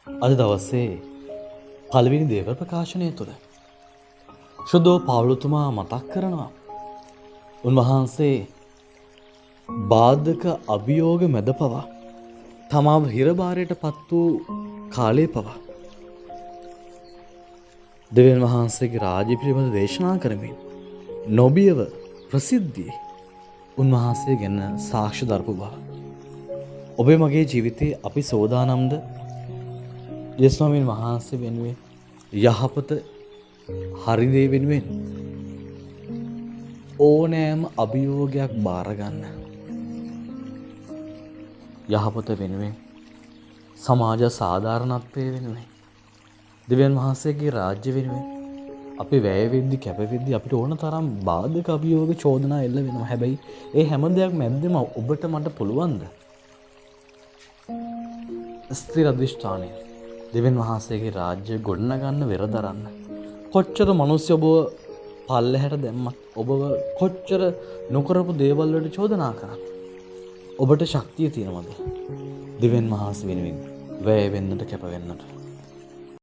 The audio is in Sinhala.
අද දවසේ පළවෙනි දේව ප්‍රකාශනය තුළ ශුද්ධෝ පවුලුතුමා මතක් කරනවා. උන්වහන්සේ බාධක අභියෝග මැද පවා තමාව හිරබාරයට පත් වූ කාලය පවා දෙවියන් වහන්සේගේ රාජ්‍ය පිළිබඳ දේශනා කරමින් නොබියව ප්‍රසිද්ධියේ උන්වහන්සේ ගැන සාක්ෂි දරපු බව. ඔබේ මගේ ජීවිතේ අපි සෝදානම්ද යේසුස්වමීන් වහන්සේ වෙනුවෙන් යහපත හරි දේ වෙනුවෙන් ඕනෑම අභියෝගයක් බාරගන්න. යහපත වෙනුවෙන් සමාජ සාධාරණත්වය වෙනුවෙන් දෙවියන් වහන්සේගේ රාජ්‍ය වෙනුවෙන් අපි වැය වෙද්දි කැප වෙද්දි අපිට ඕන තරම් බාධක අභියෝග චෝදනා එල්ල වෙනවා. හැබැයි ඒ හැම දෙයක් මැද්දෙම ඔබට මට පුළුවන්ද? ස්ථිර අධිෂ්ඨානය දෙවියන් වහන්සේගේ රාජ්‍ය ගොඩනගන්න වෙරදරන්න. කොච්චර මිනිස්සු ඔබව පල්ලෙහැට දැම්මත් ඔබව කොච්චර නොකරපු දේවල් වලට චෝදනා කරත් ඔබට ශක්තිය තියෙනවද? දෙවියන් වහන්සේ වෙනුවෙන් වැය වෙන්නට කැප වෙන්නට.